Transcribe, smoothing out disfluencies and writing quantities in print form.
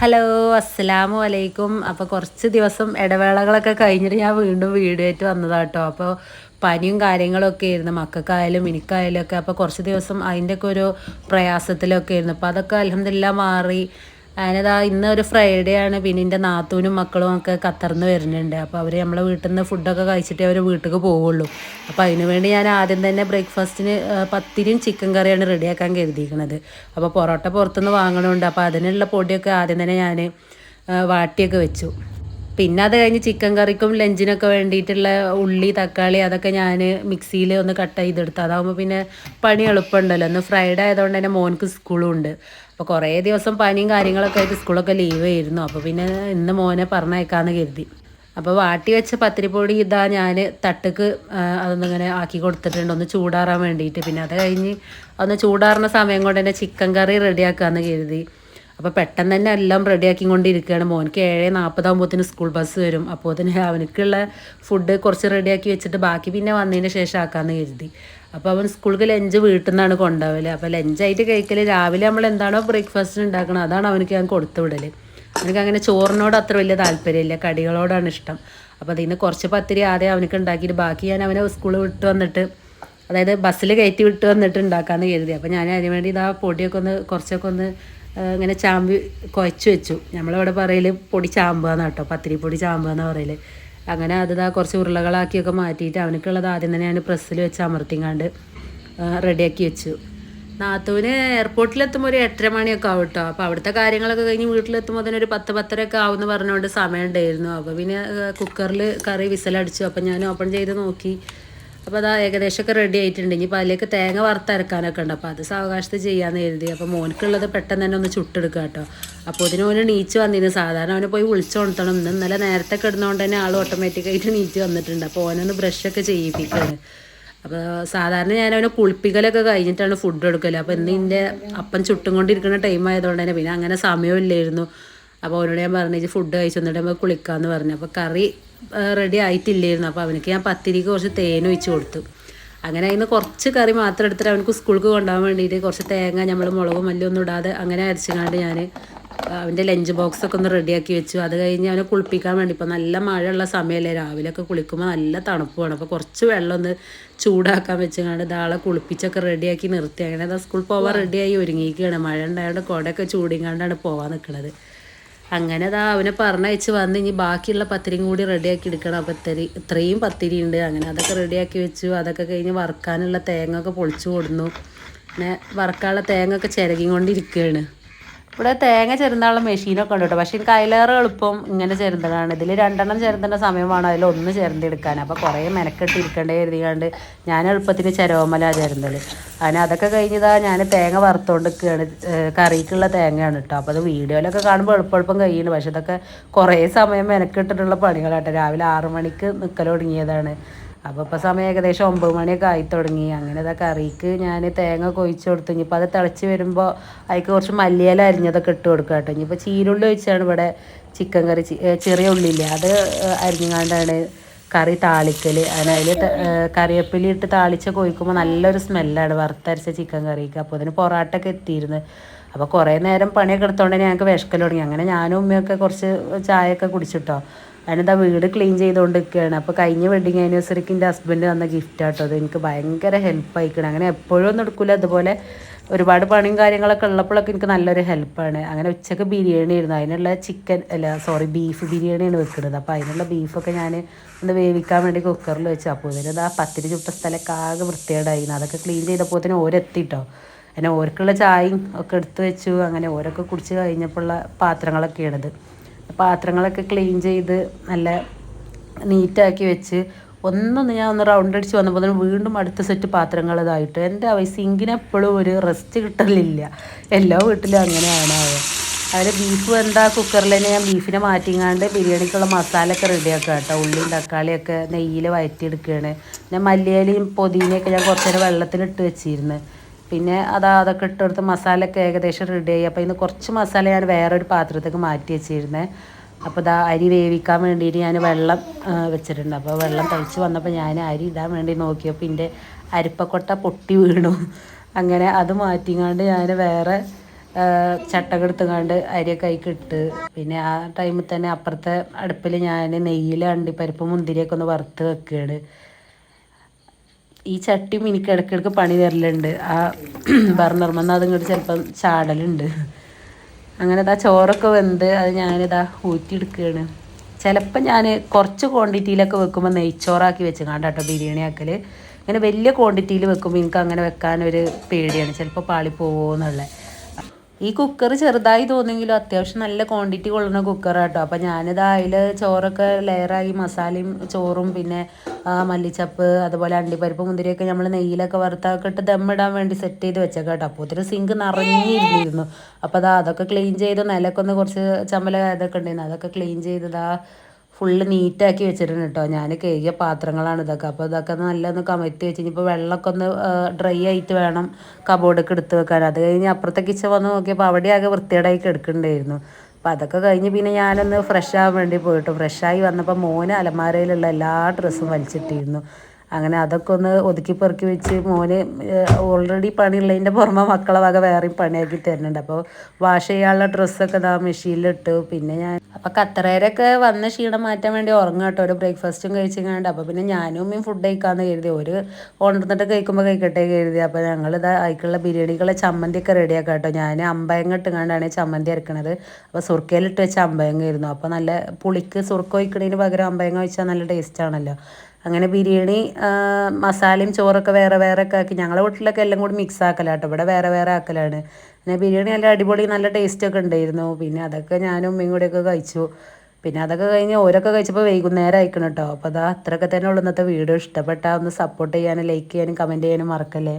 Hello, അസ്സലാമു അലൈക്കും. അപ്പോൾ കുറച്ച് ദിവസം ഇടവേളകളൊക്കെ കഴിഞ്ഞിട്ട് ഞാൻ വീണ്ടും വീഡിയോ ആയിട്ട് വന്നതാട്ടോ. അപ്പോൾ പനിയും കാര്യങ്ങളൊക്കെ ആയിരുന്നു മക്കൾക്കായാലും എനിക്കായാലും ഒക്കെ. അപ്പോൾ കുറച്ച് ദിവസം അതിൻ്റെയൊക്കെ ഒരു പ്രയാസത്തിലൊക്കെ ആയിരുന്നു. അപ്പോൾ അതൊക്കെ അൽഹംദുലില്ലാഹ് മാറി. അതിനതാ ഇന്ന് ഒരു ഫ്രൈഡേ ആണ്. പിന്നെ എൻ്റെ നാത്തൂനും മക്കളും ഒക്കെ ഖത്തറിന്ന് വരുന്നുണ്ട്. അപ്പോൾ അവർ നമ്മളെ വീട്ടിൽ നിന്ന് ഫുഡൊക്കെ കഴിച്ചിട്ടേ അവർ വീട്ടിലേക്ക് പോവുള്ളൂ. അപ്പോൾ അതിന് വേണ്ടി ഞാൻ ആദ്യം തന്നെ ബ്രേക്ക്ഫാസ്റ്റിന് പത്തിരിയും ചിക്കൻ കറിയാണ് റെഡിയാക്കാൻ കരുതിയിരിക്കുന്നത്. അപ്പോൾ പൊറോട്ട പുറത്തുനിന്ന് വാങ്ങണമുണ്ട്. അപ്പോൾ അതിനുള്ള പൊടിയൊക്കെ ആദ്യം തന്നെ ഞാൻ വാട്ടിയൊക്കെ വെച്ചു. പിന്നെ അത് കഴിഞ്ഞ് ചിക്കൻ കറിക്കും ലഞ്ചിനൊക്കെ വേണ്ടിയിട്ടുള്ള ഉള്ളി തക്കാളി അതൊക്കെ ഞാൻ മിക്സിയിൽ ഒന്ന് കട്ട് ചെയ്തെടുത്തു. അതാകുമ്പോൾ പിന്നെ പണി എളുപ്പമുണ്ടല്ലോ. ഇന്ന് ഫ്രൈഡേ ആയതുകൊണ്ട് തന്നെ മോൻക്ക് സ്കൂളും ഉണ്ട്. അപ്പോൾ കുറേ ദിവസം പനിയും കാര്യങ്ങളൊക്കെ ആയിട്ട് സ്കൂളൊക്കെ ലീവ് ആയിരുന്നു. അപ്പോൾ പിന്നെ ഇന്ന് മോനെ പറഞ്ഞയക്കാമെന്ന് കരുതി. അപ്പോൾ വാട്ടി വെച്ച പത്തിരിപ്പൊടി ഇതാ ഞാൻ തട്ടക്ക് അതൊന്നിങ്ങനെ ആക്കി കൊടുത്തിട്ടുണ്ട് ഒന്ന് ചൂടാറാൻ വേണ്ടിയിട്ട്. പിന്നെ അത് കഴിഞ്ഞ് ഒന്ന് ചൂടാറുന്ന സമയം കൊണ്ട് തന്നെ ചിക്കൻ കറി റെഡിയാക്കാമെന്ന് കരുതി. അപ്പോൾ പെട്ടെന്ന് തന്നെ എല്ലാം റെഡിയാക്കിക്കൊണ്ടിരിക്കുകയാണ്. മോനിക്ക് 7:40 സ്കൂൾ ബസ് വരും. അപ്പോൾ അതിന് അവനക്കുള്ള ഫുഡ് കുറച്ച് റെഡിയാക്കി വെച്ചിട്ട് ബാക്കി പിന്നെ വന്നതിന് ശേഷം ആക്കാമെന്ന് കരുതി. അപ്പോൾ അവൻ സ്കൂൾക്ക് ലഞ്ച് വീട്ടിൽ നിന്നാണ് കൊണ്ടുപോകല്. അപ്പോൾ ലഞ്ചായിട്ട് കഴിക്കൽ രാവിലെ നമ്മൾ എന്താണോ ബ്രേക്ക്ഫാസ്റ്റിന് ഉണ്ടാക്കണം അതാണ് അവനക്ക് ഞാൻ കൊടുത്തു വിടൽ. അവനക്ക് അങ്ങനെ ചോറിനോട് അത്ര വലിയ താല്പര്യമില്ല, കടികളോടാണ് ഇഷ്ടം. അപ്പോൾ അതിന് കുറച്ച് പത്തിരി ആദ്യം അവനക്ക് ഉണ്ടാക്കിയിട്ട് ബാക്കി ഞാൻ അവനെ സ്കൂൾ വിട്ട് വന്നിട്ട്, അതായത് ബസ്സിൽ കയറ്റി വിട്ട് വന്നിട്ട് ഉണ്ടാക്കാമെന്ന് കരുതി. അപ്പോൾ ഞാൻ അതിന് വേണ്ടി ഇതാ പൊടിയൊക്കെ ഒന്ന് കുറച്ചൊക്കെ ഒന്ന് ഇങ്ങനെ ചാമ്പി കുഴച്ച് വെച്ചു. നമ്മളിവിടെ പറയൽ പൊടി ചാമ്പുകയെന്ന് കേട്ടോ, പത്തിരി പൊടി ചാമ്പുകയെന്ന് പറയൽ. അങ്ങനെ അതിതാ കുറച്ച് ഉരുളകളാക്കിയൊക്കെ മാറ്റിയിട്ട് അവനക്കുള്ളത് ആദ്യം തന്നെ ഞാൻ പ്രസ്സിൽ വെച്ച് അമർത്തിങ്ങാണ്ട് റെഡിയാക്കി വെച്ചു. നാത്തൂന് എയർപോർട്ടിലെത്തുമ്പോൾ ഒരു 8:30 മണിയൊക്കെ ആവും കേട്ടോ. അപ്പോൾ അവിടുത്തെ കാര്യങ്ങളൊക്കെ കഴിഞ്ഞ് വീട്ടിലെത്തുമ്പോൾ തന്നെ ഒരു 10-10:30 ആവുമെന്ന് പറഞ്ഞുകൊണ്ട് സമയം ഉണ്ടായിരുന്നു. അപ്പോൾ പിന്നെ കുക്കറിൽ കറി വിസലടിച്ചു. അപ്പോൾ ഞാൻ ഓപ്പൺ ചെയ്ത് നോക്കി. അപ്പോൾ അത് ഏകദേശമൊക്കെ റെഡി ആയിട്ടുണ്ട്. ഇനിയിപ്പോൾ അതിലേക്ക് തേങ്ങ വറുത്തരക്കാനൊക്കെ ഉണ്ട്. അപ്പോൾ അത് സാവകാശത്ത് ചെയ്യാമെന്ന് കരുതി. അപ്പോൾ മോനക്കുള്ളത് പെട്ടെന്ന് തന്നെ ഒന്ന് ചുട്ടെടുക്കുക കേട്ടോ. അപ്പോൾ ഇതിന് ഓന് നീച്ച് വന്നിരുന്നു. സാധാരണ അവനെ പോയി വിളിച്ചുകൊടുത്തണം. ഇന്നലെ നേരത്തെ കിടന്നുകൊണ്ട് തന്നെ ആൾ ഓട്ടോമാറ്റിക്കായിട്ട് നീച്ച് വന്നിട്ടുണ്ട്. അപ്പോൾ ഓനൊന്ന് ബ്രഷൊക്കെ ചെയ്യിപ്പിക്കുകയാണ്. അപ്പോൾ സാധാരണ ഞാൻ അവനെ കുളിപ്പിക്കലൊക്കെ കഴിഞ്ഞിട്ടാണ് ഫുഡ് കൊടുക്കൽ. അപ്പോൾ ഇന്ന് എൻ്റെ അപ്പം ചുട്ടും കൊണ്ടിരിക്കുന്ന ടൈം ആയതുകൊണ്ട് തന്നെ പിന്നെ അങ്ങനെ സമയമില്ലായിരുന്നു. അപ്പോൾ അവനോട് ഞാൻ പറഞ്ഞു ഫുഡ് കഴിച്ചു എന്നിട്ട് നമുക്ക് കുളിക്കാമെന്ന് പറഞ്ഞു. അപ്പോൾ കറി റെഡി ആയിട്ടില്ലായിരുന്നു. അപ്പോൾ അവനക്ക് ഞാൻ പത്തിരിക്ക് കുറച്ച് തേൻ ഒഴിച്ച് കൊടുത്തു. അങ്ങനെ അതിന് കുറച്ച് കറി മാത്രം എടുത്തിട്ട് അവനക്ക് സ്കൂൾക്ക് കൊണ്ടുപോകാൻ വേണ്ടിയിട്ട് കുറച്ച് തേങ്ങ നമ്മൾ മുളകും മല്ലിയൊന്നും ഇടാതെ അങ്ങനെ അരച്ചുകൊണ്ട് ഞാൻ അവൻ്റെ ലഞ്ച് ബോക്സൊക്കെ ഒന്ന് റെഡിയാക്കി വെച്ചു. അത് കഴിഞ്ഞ് അവനെ കുളിപ്പിക്കാൻ വേണ്ടി, ഇപ്പോൾ നല്ല മഴയുള്ള സമയമല്ലേ, രാവിലെയൊക്കെ കുളിക്കുമ്പോൾ നല്ല തണുപ്പുമാണ്. അപ്പോൾ കുറച്ച് വെള്ളം ഒന്ന് ചൂടാക്കാൻ വെച്ചുകൊണ്ട് ഇതാളെ കുളിപ്പിച്ചൊക്കെ റെഡിയാക്കി നിർത്തി. അങ്ങനെ അതാ സ്കൂൾ പോകാൻ റെഡിയായി ഒരുങ്ങിയിരിക്കുകയാണ്. മഴ ഉണ്ടായതുകൊണ്ട് കുടയൊക്കെ ചൂടിങ്ങാണ്ടാണ് പോകാൻ നിൽക്കുന്നത്. അങ്ങനെ അതാ അവനെ പറഞ്ഞയച്ച് വന്ന് ഇനി ബാക്കിയുള്ള പത്തിരിയും കൂടി റെഡിയാക്കി എടുക്കണം. അപ്പോൾ ഇത്രയും പത്തിരി ഉണ്ട്. അങ്ങനെ അതൊക്കെ റെഡിയാക്കി വെച്ചു. അതൊക്കെ കഴിഞ്ഞ് വറുക്കാനുള്ള തേങ്ങ ഒക്കെ പൊളിച്ചു കൊടുന്നു. പിന്നെ വറുക്കാനുള്ള തേങ്ങ ഒക്കെ ചിരകി കൊണ്ടിരിക്കുകയാണ്. ഇവിടെ തേങ്ങ ചെരുന്താനുള്ള മെഷീനൊക്കെ ഉണ്ട് കേട്ടോ. പക്ഷേ എനിക്ക് അതിലേറെ എളുപ്പം ഇങ്ങനെ ചെരുന്തലാണ്. ഇതിൽ 2 ചെരുന്തേണ്ട സമയമാണ് അതിലൊന്ന് ചെരുന്തെടുക്കാൻ. അപ്പോൾ കുറേ മെനക്കെട്ടിരിക്കേണ്ടേ കരുതിയാണ്ട് ഞാൻ എളുപ്പത്തിന് ചിരവമല ചെരുന്തൽ. അങ്ങനെ അതൊക്കെ കഴിഞ്ഞതാ ഞാൻ തേങ്ങ വറുത്തുകൊണ്ടിരിക്കുകയാണ്. കറിക്കുള്ള തേങ്ങയാണ് കേട്ടോ. അപ്പോൾ അത് വീഡിയോയിലൊക്കെ കാണുമ്പോൾ എളുപ്പം കഴിയുന്നു. പക്ഷേ ഇതൊക്കെ കുറേ സമയം മെനക്കെട്ടിട്ടുള്ള പണികളാട്ടോ. രാവിലെ 6 മണിക്ക് നിൽക്കൽ തുടങ്ങിയതാണ്. അപ്പോൾ ഇപ്പോൾ സമയം ഏകദേശം 9 മണിയൊക്കെ ആയി തുടങ്ങി. അങ്ങനെ ഇതാ കറിക്ക് ഞാൻ തേങ്ങ കൊഴിച്ച് കൊടുത്തു. ഇനിയിപ്പോൾ അത് തിളച്ച് വരുമ്പോൾ അതിലേക്ക് കുറച്ച് മല്ലിയില അരിഞ്ഞതൊക്കെ ഇട്ട് കൊടുക്കുക കേട്ടോ. ഇനിയിപ്പോൾ ചീരുള്ളി വെച്ചാണ് ഇവിടെ ചിക്കൻ കറി, ചെറിയ ഉള്ളിയില്ല അത് അരിഞ്ഞുകൊണ്ടാണ് കറി താളിക്കൽ. അതിന് അതിൽ കറിവേപ്പില ഇട്ട് താളിച്ച് കൊഴിക്കുമ്പോൾ നല്ലൊരു സ്മെല്ലാണ് വറുത്തരച്ച ചിക്കൻ കറിക്ക്. അപ്പോൾ അതിന് പൊറാട്ടൊക്കെ എത്തിയിരുന്നു. അപ്പോൾ കുറേ നേരം പണിയൊക്കെ എടുത്തുകൊണ്ട് ഞങ്ങൾക്ക് വിശക്കൽ തുടങ്ങി. അങ്ങനെ ഞാനും ഉമ്മയൊക്കെ കുറച്ച് ചായയൊക്കെ കുടിച്ചിട്ടോ. അതിനെന്താ വീട് ക്ലീൻ ചെയ്തുകൊണ്ട് നിൽക്കുകയാണ്. അപ്പോൾ കഴിഞ്ഞ വെഡിങ് ആനിവേഴ്സറിക്ക് എൻ്റെ ഹസ്ബൻഡ് തന്ന ഗിഫ്റ്റ് ആട്ടോ. അത് എനിക്ക് ഭയങ്കര ഹെൽപ്പ് ആയിക്കണം. അങ്ങനെ എപ്പോഴും ഒന്നും എടുക്കില്ല, അതുപോലെ ഒരുപാട് പണിയും കാര്യങ്ങളൊക്കെ ഉള്ളപ്പോഴൊക്കെ എനിക്ക് നല്ലൊരു ഹെൽപ്പാണ്. അങ്ങനെ ഉച്ചക്ക് ബിരിയാണി ആയിരുന്നു. അതിനുള്ള ബീഫ് ബിരിയാണിയാണ് വെക്കുന്നത്. അപ്പോൾ അതിനുള്ള ബീഫൊക്കെ ഞാൻ ഒന്ന് വേവിക്കാൻ വേണ്ടി കുക്കറിൽ വെച്ചു. അപ്പോൾ ഇതിനത് ആ പത്തിരി ചുട്ട സ്ഥലമൊക്കെ ആകെ വൃത്തികേടായിരുന്നു. അതൊക്കെ ക്ലീൻ ചെയ്തപ്പോൾ തന്നെ ഓരെത്തിട്ടോ. അങ്ങനെ ഓർക്കുള്ള ചായയും ഒക്കെ എടുത്ത് വെച്ചു. അങ്ങനെ ഓരൊക്കെ കുടിച്ച് കഴിഞ്ഞപ്പോഴുള്ള പാത്രങ്ങളൊക്കെയാണിത്. പാത്രങ്ങളൊക്കെ ക്ലീൻ ചെയ്ത് നല്ല നീറ്റാക്കി വെച്ച് ഞാൻ ഒന്ന് റൗണ്ട് അടിച്ച് വന്നപ്പോൾ വീണ്ടും അടുത്ത സെറ്റ് പാത്രങ്ങൾ ഇതായിട്ട് എൻ്റെ സിങ്കിന് എപ്പോഴും ഒരു റെസ്റ്റ് കിട്ടലില്ല. എല്ലാ വീട്ടിലും അങ്ങനെയാണ്. അതിൽ ബീഫ് എന്താ കുക്കറിൽ തന്നെ ഞാൻ ബീഫിനെ മാറ്റിങ്ങാണ്ട് ബിരിയാണിക്കുള്ള മസാലയൊക്കെ റെഡിയാക്കുക കേട്ടോ. ഉള്ളിയും തക്കാളിയൊക്കെ നെയ്യിൽ വഴറ്റിയെടുക്കുകയാണ്. പിന്നെ മല്ലിയിലയും പുതിനയൊക്കെ ഞാൻ കുറച്ച് നേരം വെള്ളത്തിലിട്ട് വെച്ചിരുന്നു. പിന്നെ അതൊക്കെ ഇട്ടെടുത്ത് മസാലയൊക്കെ ഏകദേശം റെഡിയായി. അപ്പോൾ ഇന്ന് കുറച്ച് മസാല ഞാൻ വേറൊരു പാത്രത്തേക്ക് മാറ്റി വെച്ചിരുന്നേ. അപ്പോൾ അരി വേവിക്കാൻ വേണ്ടിയിട്ട് ഞാൻ വെള്ളം വെച്ചിട്ടുണ്ട്. അപ്പോൾ വെള്ളം തിളച്ച് വന്നപ്പോൾ ഞാൻ അരി ഇടാൻ വേണ്ടി നോക്കിയപ്പോൾ എൻ്റെ അരിപ്പക്കൊട്ട പൊട്ടി വീണു. അങ്ങനെ അത് മാറ്റിങ്ങാണ്ട് ഞാൻ വേറെ ചട്ടകം എടുത്തുകൊണ്ട് അരിയൊക്കെ അതിലേക്ക് ഇട്ട് പിന്നെ ആ ടൈമിൽ തന്നെ അപ്പുറത്തെ അടുപ്പിൽ ഞാൻ നെയ്യിൽ അണ്ടിപ്പരിപ്പ് മുന്തിരിയൊക്കെ ഒന്ന് വറുത്ത് വെക്കുകയാണ്. ഈ ചട്ടിയും എനിക്ക് ഇടയ്ക്കിടയ്ക്ക് പണി തരലുണ്ട്. ആ ബർണർമെന്ന് അതിങ്ങോട്ട് ചിലപ്പം ചാടലുണ്ട്. അങ്ങനെ ഇതാ ചോറൊക്കെ വെന്ത് അത് ഞാനിതാ ഊറ്റിയെടുക്കുകയാണ്. ചിലപ്പോൾ ഞാൻ കുറച്ച് ക്വാണ്ടിറ്റിയിലൊക്കെ വെക്കുമ്പോൾ നെയ്ച്ചോറാക്കി വെച്ച് കേട്ടോ ബിരിയാണി ആക്കൽ. ഇങ്ങനെ വലിയ ക്വാണ്ടിറ്റിയിൽ വെക്കുമ്പോൾ എനിക്ക് അങ്ങനെ വെക്കാനൊരു പേടിയാണ്, ചിലപ്പോൾ പാളിപ്പോവോ എന്നുള്ളത്. ഈ കുക്കർ ചെറുതായി തോന്നുമെങ്കിലും അത്യാവശ്യം നല്ല ക്വാണ്ടിറ്റി കൊള്ളുന്ന കുക്കറാട്ടോ. അപ്പോൾ ഞാനിതാ അതിൽ ചോറൊക്കെ ലെയറായി മസാലയും ചോറും പിന്നെ മല്ലിച്ചപ്പ് അതുപോലെ അണ്ടിപ്പരിപ്പ് മുന്തിരിയൊക്കെ നമ്മൾ നെയ്യിലൊക്കെ വറുത്തൊക്കെ ഇട്ട് ദമ്മിടാൻ വേണ്ടി സെറ്റ് ചെയ്ത് വെച്ചേക്കാം കേട്ടോ. അപ്പോൾ ഒത്തിരി സിങ്ക് നിറഞ്ഞിരുന്നിരുന്നു. അപ്പോൾ അതൊക്കെ ക്ലീൻ ചെയ്ത് നിലക്കൊന്ന് ഒന്ന് കുറച്ച് ചമ്മല ഇതൊക്കെ ഉണ്ടായിരുന്നു, അതൊക്കെ ക്ലീൻ ചെയ്തതാ ഫുള്ള് നീറ്റാക്കി വെച്ചിട്ടുണ്ട് കേട്ടോ. ഞാൻ കഴുകിയ പാത്രങ്ങളാണ് ഇതൊക്കെ. അപ്പോൾ ഇതൊക്കെ നല്ലൊന്ന് കമഴ്ത്തി വെച്ച് ഇനിയിപ്പോൾ വെള്ളമൊക്കെ ഒന്ന് ഡ്രൈ ആയിട്ട് വേണം കബോർഡൊക്കെ എടുത്ത് വെക്കാൻ. അത് കഴിഞ്ഞ് അപ്പുറത്തെ കിച്ചൺ വന്ന് നോക്കിയപ്പോൾ അവിടെ ആകെ വൃത്തികേടായി കിടക്കുന്നുണ്ടായിരുന്നു. അപ്പോൾ അതൊക്കെ കഴിഞ്ഞ് പിന്നെ ഞാനൊന്ന് ഫ്രഷ് ആവാൻ വേണ്ടി പോയിട്ട് ഫ്രഷായി വന്നപ്പോൾ മോന് അലമാരയിലുള്ള എല്ലാ ഡ്രസ്സും വലിച്ചിട്ടിരുന്നു. അങ്ങനെ അതൊക്കെ ഒന്ന് ഒതുക്കി പെറുക്കി വെച്ച് മോന് ഓൾറെഡി പണിയുള്ളതിൻ്റെ പുറമെ മക്കളെ വക വേറെയും പണിയാക്കി തരുന്നുണ്ട്. അപ്പോൾ വാഷ് ചെയ്യാനുള്ള ഡ്രസ്സൊക്കെ ഇതാ മെഷീനിലിട്ടു. പിന്നെ ഞാൻ അപ്പോൾ കത്തറേരൊക്കെ വന്ന ക്ഷീണം മാറ്റാൻ വേണ്ടി ഉറങ്ങുക കേട്ടോ, ഒരു ബ്രേക്ക്ഫാസ്റ്റും കഴിച്ചിങ്ങാണ്ട്. അപ്പോൾ പിന്നെ ഞാനും ഉമ്മയും ഫുഡ് കഴിക്കാമെന്ന് കരുതി, ഒരു ഉണർന്നിട്ട് കഴിക്കുമ്പോൾ കഴിക്കട്ടെ കരുതി. അപ്പോൾ ഞങ്ങളിതാ അതിക്കുള്ള ബിരിയാണിക്കുള്ള ചമ്മന്തിയൊക്കെ റെഡിയാക്കാം കേട്ടോ. ഞാൻ അമ്പയങ്ങ ഇട്ടുകൊണ്ടാണ് ചമ്മന്തി അരക്കണത്. അപ്പോൾ സുർക്കയിലിട്ട് വെച്ച അമ്പയങ്ങ ആയിരുന്നു. അപ്പോൾ നല്ല പുളിക്ക് സുർക്ക ഒഴിക്കണതിന് പകരം അമ്പയങ്ങ ഒഴിച്ചാൽ നല്ല ടേസ്റ്റ് ആണല്ലോ. അങ്ങനെ ബിരിയാണി മസാലയും ചോറൊക്കെ വേറെ വേറെ ഒക്കെ ആക്കി. ഞങ്ങളുടെ വീട്ടിലൊക്കെ എല്ലാം കൂടി മിക്സ് ആക്കലാട്ടോ, ഇവിടെ വേറെ വേറെ ആക്കലാണ്. പിന്നെ ബിരിയാണി നല്ല അടിപൊളി നല്ല ടേസ്റ്റൊക്കെ ഉണ്ടായിരുന്നു. പിന്നെ അതൊക്കെ ഞാനും ഉമ്മയും കൂടെയൊക്കെ കഴിച്ചു. പിന്നെ അതൊക്കെ കഴിഞ്ഞ് ഓരൊക്കെ കഴിച്ചപ്പോൾ വൈകുന്നേരം അയക്കണം കേട്ടോ. അപ്പോൾ അത്രയൊക്കെ തന്നെ ഉള്ളൂ ഇന്നത്തെ വീഡിയോ. ഇഷ്ടപ്പെട്ടാൽ ഒന്ന് സപ്പോർട്ട് ചെയ്യാനും ലൈക്ക് ചെയ്യാനും കമൻറ്റ് ചെയ്യാനും മറക്കല്ലേ.